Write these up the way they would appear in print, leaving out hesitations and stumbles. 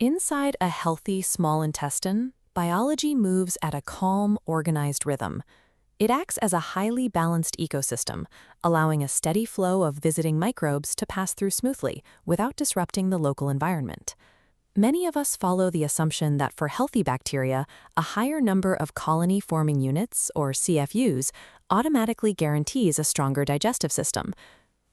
Inside a healthy small intestine, biology moves at a calm, organized rhythm. It acts as a highly balanced ecosystem, allowing a steady flow of visiting microbes to pass through smoothly without disrupting the local environment. Many of us follow the assumption that for healthy bacteria, a higher number of colony-forming units, or CFUs, automatically guarantees a stronger digestive system.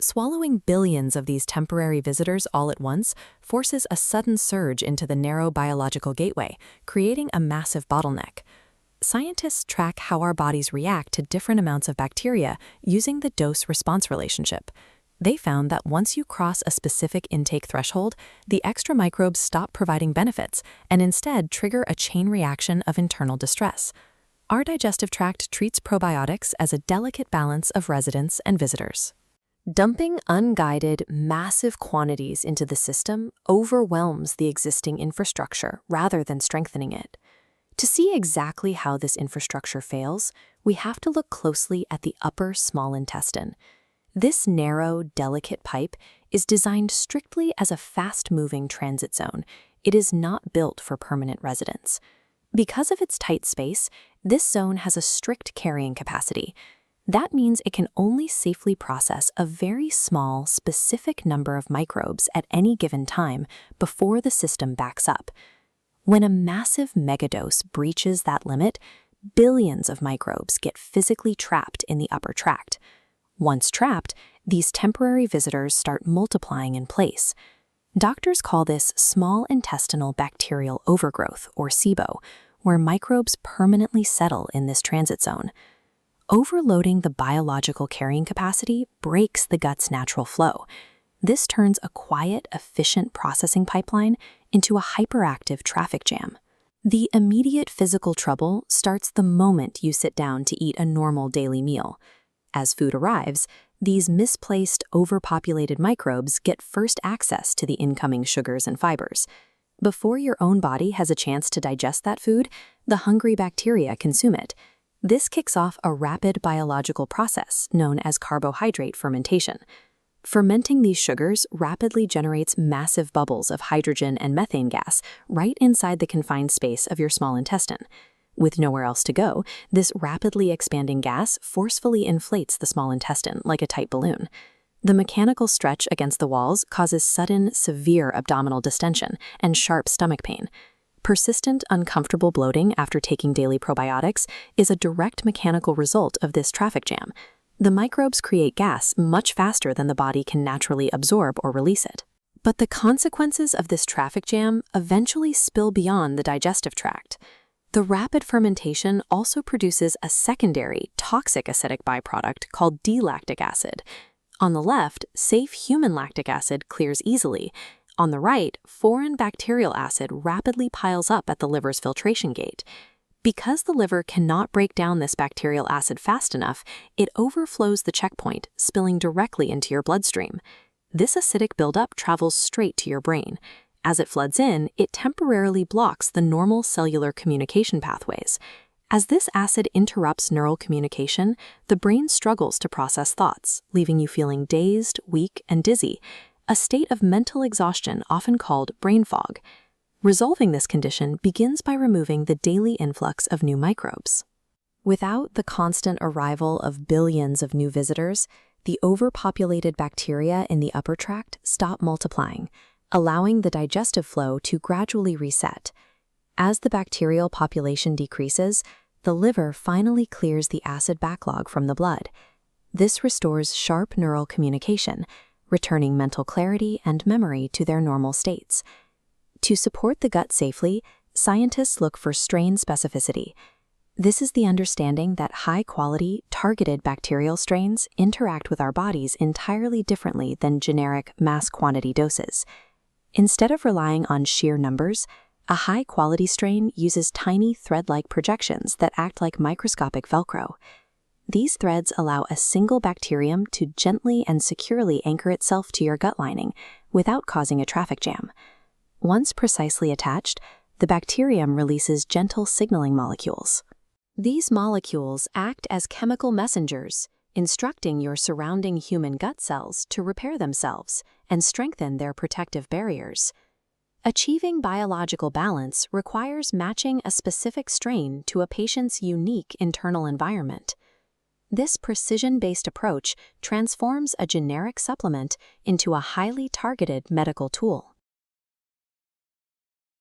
Swallowing billions of these temporary visitors all at once forces a sudden surge into the narrow biological gateway, creating a massive bottleneck. Scientists track how our bodies react to different amounts of bacteria using the dose-response relationship. They found that once you cross a specific intake threshold, the extra microbes stop providing benefits and instead trigger a chain reaction of internal distress. Our digestive tract treats probiotics as a delicate balance of residents and visitors. Dumping unguided, massive quantities into the system overwhelms the existing infrastructure rather than strengthening it. To see exactly how this infrastructure fails, we have to look closely at the upper small intestine. This narrow, delicate pipe is designed strictly as a fast-moving transit zone. It is not built for permanent residence. Because of its tight space, this zone has a strict carrying capacity. That means it can only safely process a very small, specific number of microbes at any given time before the system backs up. When a massive megadose breaches that limit, billions of microbes get physically trapped in the upper tract. Once trapped, these temporary visitors start multiplying in place. Doctors call this small intestinal bacterial overgrowth, or SIBO, where microbes permanently settle in this transit zone. Overloading the biological carrying capacity breaks the gut's natural flow. This turns a quiet, efficient processing pipeline into a hyperactive traffic jam. The immediate physical trouble starts the moment you sit down to eat a normal daily meal. As food arrives, these misplaced, overpopulated microbes get first access to the incoming sugars and fibers. Before your own body has a chance to digest that food, the hungry bacteria consume it. This kicks off a rapid biological process known as carbohydrate fermentation. Fermenting these sugars rapidly generates massive bubbles of hydrogen and methane gas right inside the confined space of your small intestine. With nowhere else to go, this rapidly expanding gas forcefully inflates the small intestine like a tight balloon. The mechanical stretch against the walls causes sudden, severe abdominal distension and sharp stomach pain. Persistent, uncomfortable bloating after taking daily probiotics is a direct mechanical result of this traffic jam. The microbes create gas much faster than the body can naturally absorb or release it. But the consequences of this traffic jam eventually spill beyond the digestive tract. The rapid fermentation also produces a secondary, toxic acidic byproduct called D-lactic acid. On the left, safe human lactic acid clears easily. On the right, foreign bacterial acid rapidly piles up at the liver's filtration gate. Because the liver cannot break down this bacterial acid fast enough, it overflows the checkpoint, spilling directly into your bloodstream. This acidic buildup travels straight to your brain. As it floods in, it temporarily blocks the normal cellular communication pathways. As this acid interrupts neural communication, the brain struggles to process thoughts, leaving you feeling dazed, weak, and dizzy, a state of mental exhaustion often called brain fog. Resolving this condition begins by removing the daily influx of new microbes. Without the constant arrival of billions of new visitors, the overpopulated bacteria in the upper tract stop multiplying, allowing the digestive flow to gradually reset. As the bacterial population decreases, the liver finally clears the acid backlog from the blood. This restores sharp neural communication, returning mental clarity and memory to their normal states. To support the gut safely, scientists look for strain specificity. This is the understanding that high-quality, targeted bacterial strains interact with our bodies entirely differently than generic mass-quantity doses. Instead of relying on sheer numbers, a high-quality strain uses tiny thread-like projections that act like microscopic Velcro. These threads allow a single bacterium to gently and securely anchor itself to your gut lining without causing a traffic jam. Once precisely attached, the bacterium releases gentle signaling molecules. These molecules act as chemical messengers, instructing your surrounding human gut cells to repair themselves and strengthen their protective barriers. Achieving biological balance requires matching a specific strain to a patient's unique internal environment. This precision-based approach transforms a generic supplement into a highly targeted medical tool.